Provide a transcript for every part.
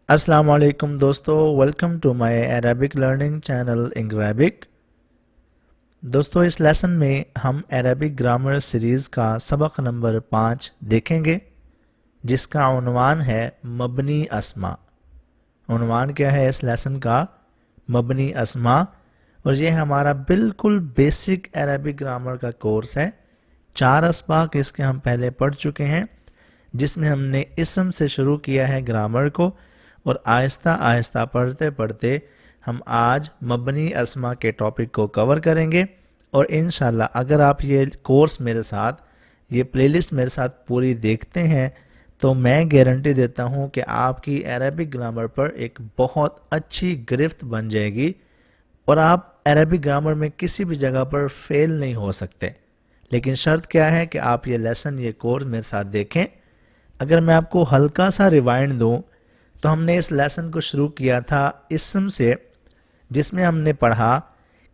السلام علیکم دوستو، welcome to my Arabic learning channel انگریبک۔ دوستو اس لیسن میں ہم عربک گرامر سیریز کا سبق نمبر 5 دیکھیں گے، جس کا عنوان ہے مبنی اسما۔ عنوان کیا ہے اس لیسن کا؟ مبنی اسما۔ اور یہ ہمارا بالکل بیسک عربک گرامر کا کورس ہے۔ 4 اسباق اس کے ہم پہلے پڑھ چکے ہیں، جس میں ہم نے اسم سے شروع کیا ہے گرامر کو، اور آہستہ آہستہ پڑھتے پڑھتے ہم آج مبنی اسما کے ٹاپک کو کور کریں گے۔ اور انشاءاللہ اگر آپ یہ کورس میرے ساتھ، یہ پلے لسٹ میرے ساتھ پوری دیکھتے ہیں، تو میں گارنٹی دیتا ہوں کہ آپ کی عربک گرامر پر ایک بہت اچھی گرفت بن جائے گی، اور آپ عربک گرامر میں کسی بھی جگہ پر فیل نہیں ہو سکتے۔ لیکن شرط کیا ہے کہ آپ یہ لیسن، یہ کورس میرے ساتھ دیکھیں۔ اگر میں آپ کو ہلکا سا ریوائنڈ دوں تو ہم نے اس لیسن کو شروع کیا تھا اسم سے، جس میں ہم نے پڑھا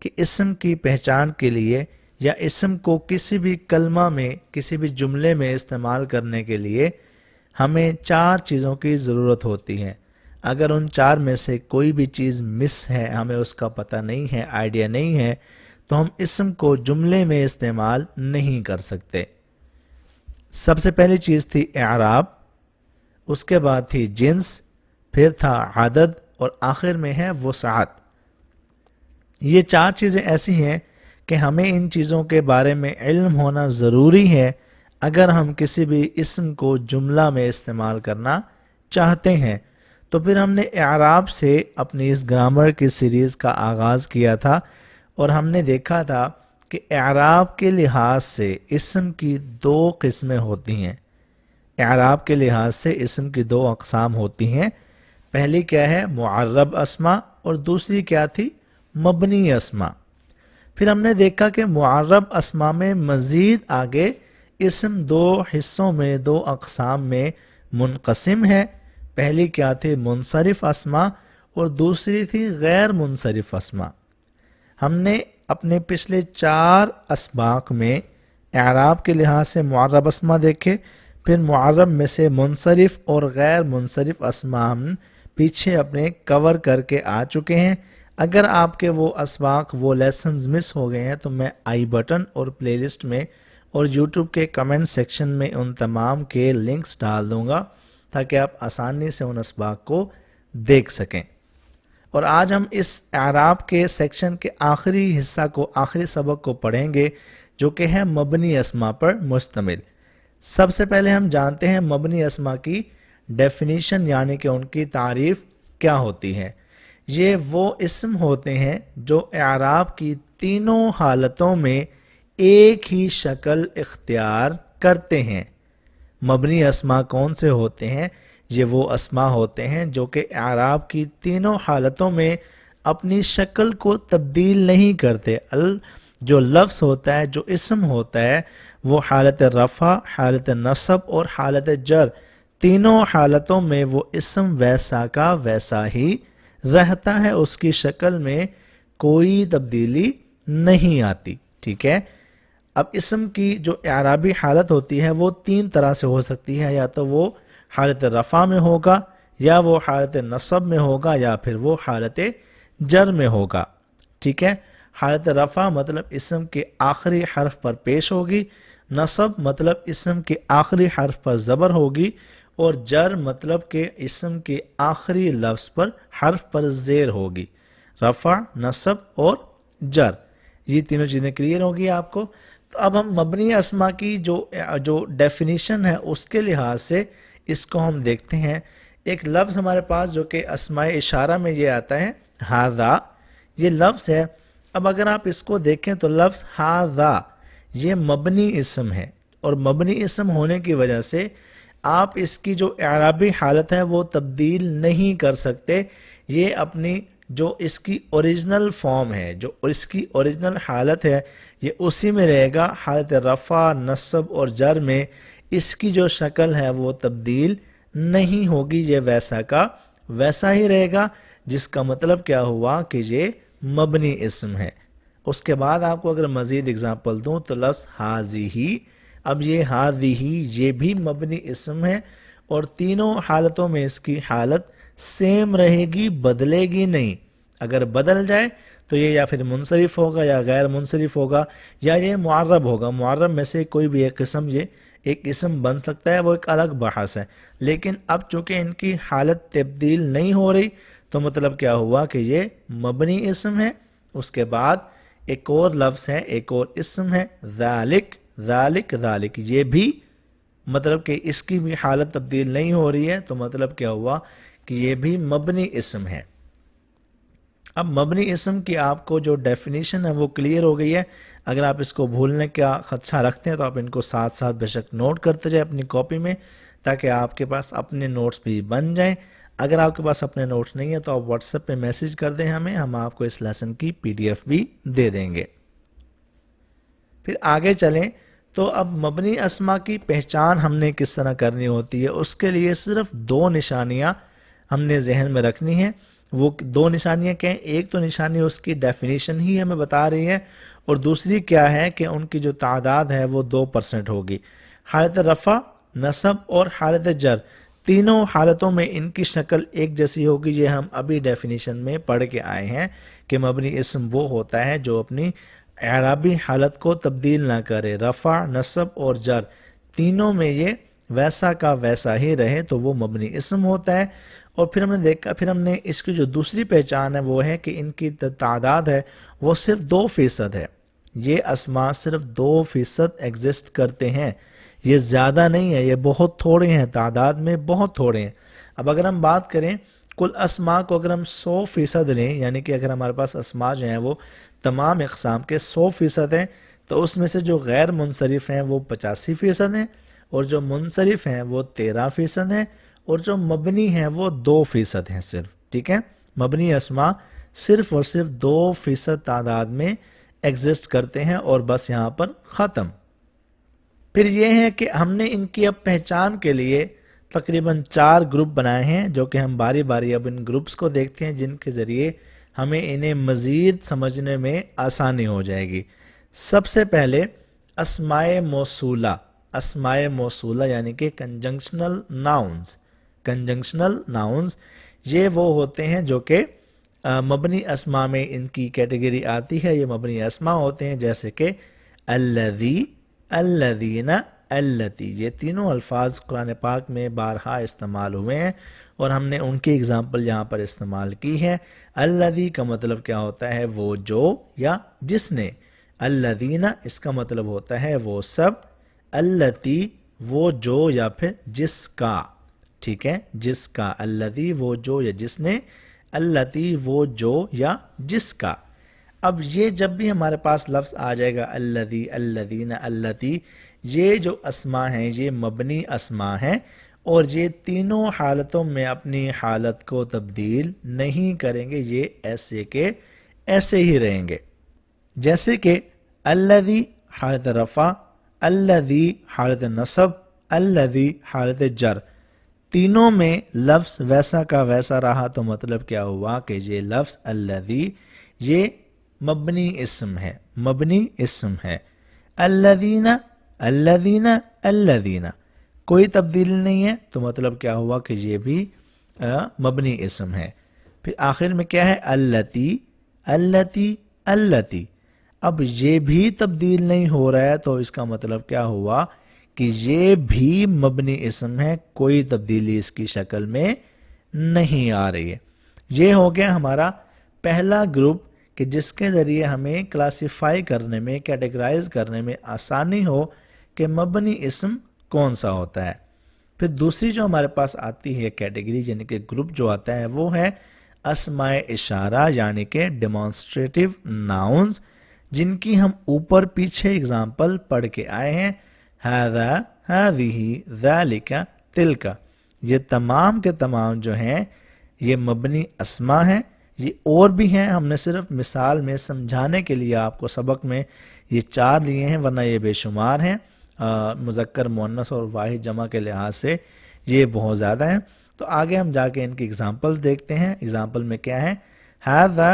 کہ اسم کی پہچان کے لیے یا اسم کو کسی بھی کلمہ میں، کسی بھی جملے میں استعمال کرنے کے لیے ہمیں 4 چیزوں کی ضرورت ہوتی ہے۔ اگر ان 4 میں سے کوئی بھی چیز مس ہے، ہمیں اس کا پتہ نہیں ہے، آئیڈیا نہیں ہے، تو ہم اسم کو جملے میں استعمال نہیں کر سکتے۔ سب سے پہلی چیز تھی اعراب، اس کے بعد تھی جنس، پھر تھا عدد، اور آخر میں ہے وسعت۔ یہ 4 چیزیں ایسی ہیں کہ ہمیں ان چیزوں کے بارے میں علم ہونا ضروری ہے اگر ہم کسی بھی اسم کو جملہ میں استعمال کرنا چاہتے ہیں۔ تو پھر ہم نے اعراب سے اپنی اس گرامر کی سیریز کا آغاز کیا تھا، اور ہم نے دیکھا تھا کہ اعراب کے لحاظ سے اسم کی 2 قسمیں ہوتی ہیں۔ اعراب کے لحاظ سے اسم کی 2 اقسام ہوتی ہیں۔ پہلی کیا ہے؟ معرب اسما، اور دوسری کیا تھی؟ مبنی اسما۔ پھر ہم نے دیکھا کہ معرب اسما میں مزید آگے اسم 2 حصوں میں، 2 اقسام میں منقسم ہے۔ پہلی کیا تھی؟ منصرف اسما، اور دوسری تھی غیر منصرف اسما۔ ہم نے اپنے پچھلے 4 اسباق میں اعراب کے لحاظ سے معرب اسما دیکھے، پھر معرب میں سے منصرف اور غیر منصرف اسما ہم پیچھے اپنے کور کر کے آ چکے ہیں۔ اگر آپ کے وہ اسباق، وہ لیسنز مس ہو گئے ہیں، تو میں آئی بٹن اور پلے لسٹ میں اور یوٹیوب کے کمنٹ سیکشن میں ان تمام کے لنکس ڈال دوں گا، تاکہ آپ آسانی سے ان اسباق کو دیکھ سکیں۔ اور آج ہم اس اعراب کے سیکشن کے آخری حصہ کو، آخری سبق کو پڑھیں گے، جو کہ ہے مبنی اسما پر مشتمل۔ سب سے پہلے ہم جانتے ہیں مبنی اسما کی ڈیفینیشن، یعنی کہ ان کی تعریف کیا ہوتی ہے۔ یہ وہ اسم ہوتے ہیں جو اعراب کی تینوں حالتوں میں ایک ہی شکل اختیار کرتے ہیں۔ مبنی اسما کون سے ہوتے ہیں؟ یہ وہ اسما ہوتے ہیں جو کہ اعراب کی تینوں حالتوں میں اپنی شکل کو تبدیل نہیں کرتے۔ جو لفظ ہوتا ہے، جو اسم ہوتا ہے، وہ حالت رفع، حالت نصب اور حالت جر، تینوں حالتوں میں وہ اسم ویسا کا ویسا ہی رہتا ہے، اس کی شکل میں کوئی تبدیلی نہیں آتی۔ ٹھیک ہے؟ اب اسم کی جو اعرابی حالت ہوتی ہے وہ 3 طرح سے ہو سکتی ہے، یا تو وہ حالت رفع میں ہوگا، یا وہ حالت نصب میں ہوگا، یا پھر وہ حالت جر میں ہوگا۔ ٹھیک ہے؟ حالت رفع مطلب اسم کے آخری حرف پر پیش ہوگی، نصب مطلب اسم کے آخری حرف پر زبر ہوگی، اور جر مطلب کہ اسم کے آخری لفظ پر حرف پر زیر ہوگی۔ رفع، نصب اور جر، یہ تینوں چیزیں کلیئر ہوگی آپ کو۔ تو اب ہم مبنی اسما کی جو ڈیفینیشن ہے، اس کے لحاظ سے اس کو ہم دیکھتے ہیں۔ ایک لفظ ہمارے پاس جو کہ اسماء اشارہ میں یہ آتا ہے، ھذا، یہ لفظ ہے۔ اب اگر آپ اس کو دیکھیں تو لفظ ھذا یہ مبنی اسم ہے، اور مبنی اسم ہونے کی وجہ سے آپ اس کی جو اعرابی حالت ہے وہ تبدیل نہیں کر سکتے۔ یہ اپنی جو اس کی اوریجنل فارم ہے، جو اس کی اوریجنل حالت ہے، یہ اسی میں رہے گا۔ حالت رفع، نصب اور جر میں اس کی جو شکل ہے وہ تبدیل نہیں ہوگی، یہ ویسا کا ویسا ہی رہے گا، جس کا مطلب کیا ہوا کہ یہ مبنی اسم ہے۔ اس کے بعد آپ کو اگر مزید اگزامپل دوں تو لفظ ھذہ، اب یہ ھذہ یہ بھی مبنی اسم ہے، اور تینوں حالتوں میں اس کی حالت सेम रहेगी, बदलेगी नहीं। अगर बदल जाए तो ये या फिर मुनसरिफ होगा या गैर मुनसरिफ होगा या ये मुअर्रब होगा। मुअर्रब में से कोई भी एक किस्म, ये एक इसम बन सकता है, वो एक अलग बहस है। लेकिन अब चूंकि इनकी हालत तब्दील नहीं हो रही तो मतलब क्या हुआ कि ये मबनी इसम है। उसके बाद एक और लफ्ज़ है, एक और इसम है, ज़ालिक ज़ालिक ज़ालिक, ये भी मतलब कि इसकी भी हालत तब्दील नहीं हो रही है, तो मतलब क्या हुआ कि ये भी मबनी इसम है। अब मबनी इसम की आपको जो डेफिनेशन है वो क्लियर हो गई है। अगर आप इसको भूलने का खदशा रखते हैं तो आप इनको साथ साथ बेशक नोट करते जाए अपनी कॉपी में, ताकि आपके पास अपने नोट्स भी बन जाएं। अगर आपके पास अपने नोट्स नहीं है तो आप व्हाट्सएप पे मैसेज कर दें हमें, हम आपको इस लेसन की PDF भी दे देंगे। फिर आगे चलें तो अब मबनी अस्मा की पहचान हमने किस तरह करनी होती है, उसके लिए सिर्फ 2 निशानियाँ हमने जहन में रखनी है। वो 2 निशानियाँ क्या हैं? एक तो निशानी उसकी डेफिनेशन ही हमें बता रही है, और दूसरी क्या है कि उनकी जो तादाद है वो 2% होगी। हालत रफ़ा, नसब और हालत जर, तीनों हालतों में इनकी शक्ल एक जैसी होगी। ये हम अभी डेफिनेशन में पढ़ के आए हैं कि मबनी इसम वो होता है जो अपनी एराबी हालत को तब्दील ना करे। रफ़ा, नसब और जर तीनों में ये वैसा का वैसा ही रहे तो वो मबनी इसम होता है। और फिर हमने देखा, फिर हमने इसकी जो दूसरी पहचान है वो है कि इनकी तादाद है वो सिर्फ 2% है। ये अस्मा सिर्फ 2% एग्जिस्ट करते हैं, ये ज़्यादा नहीं है, ये बहुत थोड़े हैं, तादाद में बहुत थोड़े हैं। अब अगर हम बात करें कुल अस्मा को, अगर हम 100% लें, यानी कि अगर हमारे पास अस्मा जो हैं वो तमाम इक़साम के 100% हैं, तो उसमें से जो गैर मुनसरिफ हैं वो 85% हैं, और जो मुनसरिफ हैं वो 13% हैं, और जो मबनी हैं वो 2% हैं सिर्फ। ठीक है, मबनी अस्मा सिर्फ और सिर्फ 2% तादाद में एग्जिस्ट करते हैं, और बस यहाँ पर ख़त्म। फिर ये है कि हमने इनकी अब पहचान के लिए तकरीबन 4 ग्रुप बनाए हैं, जो कि हम बारी बारी अब इन ग्रुप्स को देखते हैं, जिनके ज़रिए हमें इन्हें मज़ीद समझने में आसानी हो जाएगी। सबसे पहले अस्माए मौसूला। अस्माए मौसूला यानी कि कंजंक्शनल नाउन्स। कंजंक्शनल नाउन्स ये वो होते हैं जो कि मबनी अस्मा में इनकी कैटेगरी आती है। ये मबनी अस्मा होते हैं जैसे कि अल्लज़ी, अल्लज़ीना, अल्लती। ये तीनों अल्फाज कुरान पाक में बारहा इस्तेमाल हुए हैं और हमने उनकी एग्जांपल यहाँ पर इस्तेमाल की है। अल्लज़ी का मतलब क्या होता है? वो जो या जिसने। अल्लज़ीना इसका मतलब होता है वो सब। अल्लती वो जो या फिर जिसका। ठीक है, जिसका। अल्लज़ी वो जो या जिसने, अल्लती वो जो या जिसका। अब ये जब भी हमारे पास लफ्ज़ आ जाएगा अल्लज़ी, अल्लज़ीना, अल्लती, ये जो अस्मा हैं ये मबनी अस्मा हैं और ये तीनों हालतों में अपनी हालत को तब्दील नहीं करेंगे, ये ऐसे के ऐसे ही रहेंगे। जैसे कि अल्लज़ी हालत रफ़ा, अल्लज़ी हालत नसब, अल्लज़ी हालत जर, तीनों में लफ्ज़ वैसा का वैसा रहा तो मतलब क्या हुआ कि ये लफ्ज़ अल्लज़ी ये मबनी इस्म है, मबनी इस्म है। अल्लज़ीना, अल्लज़ीना, अल्लज़ीना, कोई तब्दील नहीं है तो मतलब क्या हुआ कि ये भी मबनी इस्म है। फिर आखिर में क्या है? अल्लती, अल्लती, अल्लती। अब ये भी तब्दील नहीं हो रहा है तो इसका मतलब क्या हुआ कि ये भी मबनी इस्म है, कोई तब्दीली इसकी शक्ल में नहीं आ रही है। ये हो गया हमारा पहला ग्रुप कि जिसके ज़रिए हमें क्लासिफाई करने में, कैटेगराइज करने में आसानी हो कि मबनी इस्म कौन सा होता है। फिर दूसरी जो हमारे पास आती है कैटेगरी यानी कि ग्रुप जो आता है वो है अस्माए इशारा यानी कि डेमोन्स्ट्रेटिव नाउन्स, जिनकी हम ऊपर पीछे एग्जाम्पल पढ़ के आए हैं। हादा, हादिही, ज़ालिका, तिलका, ये तमाम के तमाम जो हैं ये मबनी अस्मा हैं। ये और भी हैं, हमने सिर्फ मिसाल में समझाने के लिए आपको सबक में ये 4 लिए हैं, वरना ये बेशुमार हैं। मुज़क्कर, मुअन्नस और वाहिद जमा के लिहाज से ये बहुत ज़्यादा हैं। तो आगे हम जाके इनकी एग्जांपल्स देखते हैं। एग्जांपल में क्या है? हादा,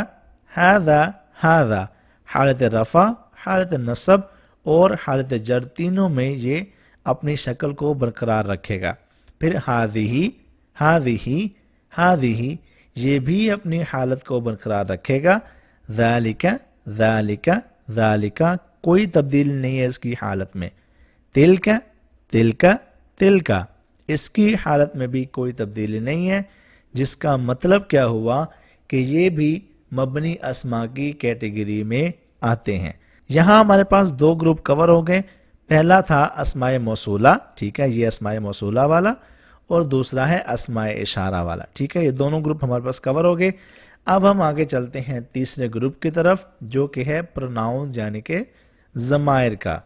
हादा, हादा, हालत रफ़ा, हालत नसब और हालत जर, तीनों में ये अपनी शक्ल को बरकरार रखेगा। फिर हादिही, हादिही, हादिही ये भी अपनी हालत को बरकरार रखेगा, ज़ालिका ज़ालिका ज़ालिका कोई तब्दीली नहीं है इसकी हालत में, तिल्का तिल्का तिल्का इसकी हालत में भी कोई तब्दीली नहीं है, जिसका मतलब क्या हुआ कि ये भी मबनी अस्मा की कैटेगरी में आते हैं। यहाँ हमारे पास दो ग्रुप कवर हो गए, पहला था अस्माए मौसूला, ठीक है, ये अस्माए मौसूला वाला, और दूसरा है अस्माए इशारा वाला, ठीक है, ये दोनों ग्रुप हमारे पास कवर हो गए। अब हम आगे चलते हैं तीसरे ग्रुप की तरफ, जो कि है प्रोनाउन यानी कि ज़मायर का।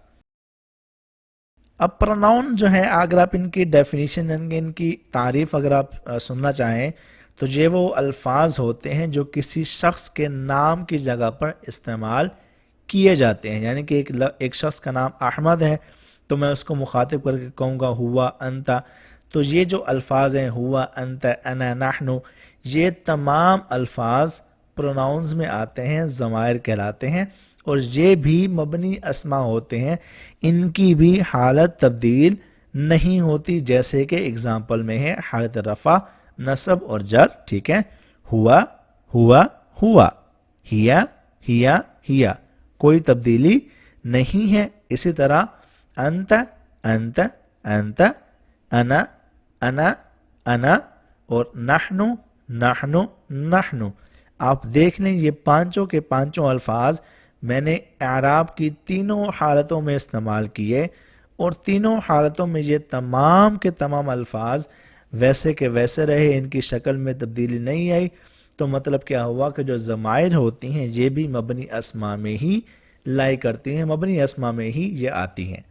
अब प्रोनाउन जो है, अगर आप इनकी डेफिनेशन इनकी तारीफ अगर आप सुनना चाहें तो ये वो अल्फाज होते हैं जो किसी शख्स के नाम की जगह पर इस्तेमाल किए जाते हैं। यानी कि एक शख्स का नाम अहमद है तो मैं उसको मुखातिब करके कहूँगा हुआ अंता, तो ये जो अल्फाज हैं हुआ अंता अना नहनु, ये तमाम अल्फाज प्रोनाउंस में आते हैं, ज़मायर कहलाते हैं, और ये भी मबनी अस्मा होते हैं, इनकी भी हालत तब्दील नहीं होती, जैसे कि एग्जाम्पल में है हालत रफ़ा, नसब और जर, ठीक है, हुआ हुआ हुआ, हिया हिया हिया, कोई तब्दीली नहीं है। इसी तरह अंत अंत अंत, अना अना अना, और नहनु नहनु नहनु। आप देख लें ये पांचों के पांचों अल्फाज मैंने आराब की तीनों हालतों में इस्तेमाल किए, और तीनों हालतों में ये तमाम के तमाम अल्फाज वैसे के वैसे रहे, इनकी शक्ल में तब्दीली नहीं आई। तो मतलब क्या हुआ कि जो ज़मायर होती हैं ये भी मबनी अस्मा में ही लाई करती हैं, मबनी अस्मा में ही ये आती हैं।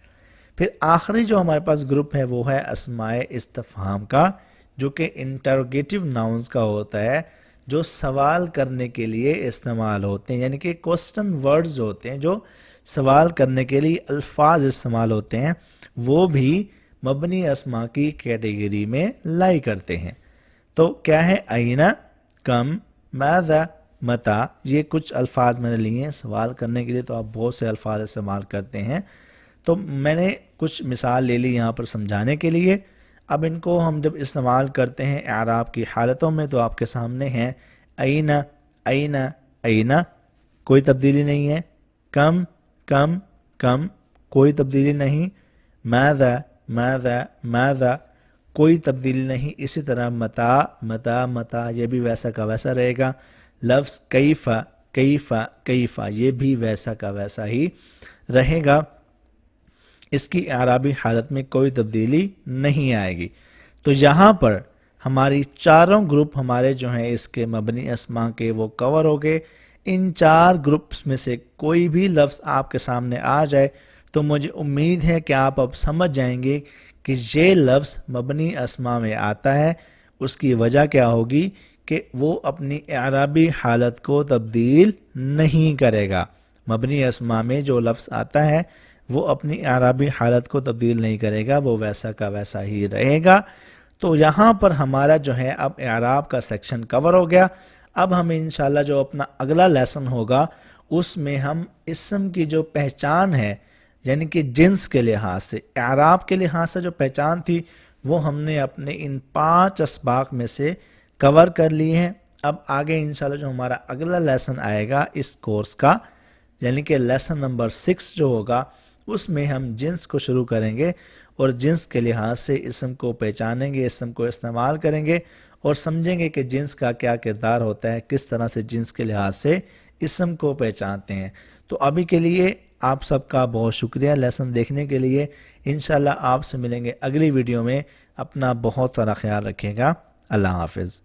फिर आखिरी जो हमारे पास ग्रुप है वो है अस्माए इस्तिफ़हाम का, जो कि इंटरोगेटिव नाउन्स का होता है, जो सवाल करने के लिए इस्तेमाल होते हैं, यानी कि क्वेश्चन वर्ड्स होते हैं जो सवाल करने के लिए अल्फाज इस्तेमाल होते हैं, वो भी मबनी अस्मा की कैटेगरी में लाई करते हैं। तो क्या है, आइना, कम, माज़ा, मता, ये कुछ अल्फाज मैंने लिए हैं सवाल करने के लिए, तो आप बहुत से अल्फाज इस्तेमाल करते हैं, तो मैंने कुछ मिसाल ले ली यहाँ पर समझाने के लिए। अब इनको हम जब इस्तेमाल करते हैं आराब की हालतों में तो आपके सामने हैं आइना आइना आइना, कोई तब्दीली नहीं है, कम कम कम, कोई तब्दीली नहीं, माज़ा माज़ा माज़ा, कोई तब्दीली नहीं। इसी तरह मता मता मता, ये भी वैसा का वैसा रहेगा। लफ्ज़ कैफ़ा कैफ़ा कैफ़ा, ये भी वैसा का वैसा ही रहेगा, इसकी आराबी हालत में कोई तब्दीली नहीं आएगी। तो यहाँ पर हमारी चारों ग्रुप हमारे जो हैं इसके मबनी अस्मा के वो कवर हो गए। इन चार ग्रुप्स में से कोई भी लफ्ज़ आपके सामने आ जाए तो मुझे उम्मीद है कि आप अब समझ जाएंगे कि ये लफ्ज़ मबनी अस्मा में आता है। उसकी वजह क्या होगी कि वो अपनी आराबी हालत को तब्दील नहीं करेगा। मबनी अस्मा में जो लफ्ज़ आता है वो अपनी आराबी हालत को तब्दील नहीं करेगा, वो वैसा का वैसा ही रहेगा। तो यहाँ पर हमारा जो है अब आराब का सेक्शन कवर हो गया। अब हमें इंशाल्लाह जो अपना अगला लेसन होगा उसमें हम इस्म की जो पहचान है, यानी कि जिन्स के लिहाज से, आराब के लिहाज से जो पहचान थी वो हमने अपने इन 5 असबाक में से कवर कर ली है। अब आगे इंशाल्लाह जो हमारा अगला लेसन आएगा इस कोर्स का, यानी कि लेसन नंबर 6 जो होगा, उसमें हम जिन्स को शुरू करेंगे और जिन्स के लिहाज से इस्म को पहचानेंगे, इस्म को इस्तेमाल करेंगे और समझेंगे कि जिन्स का क्या किरदार होता है, किस तरह से जिन्स के लिहाज से इस्म को पहचानते हैं। तो अभी के लिए आप सबका बहुत शुक्रिया लेसन देखने के लिए। इंशाल्लाह आपसे मिलेंगे अगली वीडियो में। अपना बहुत सारा ख्याल रखिएगा। अल्लाह हाफिज़।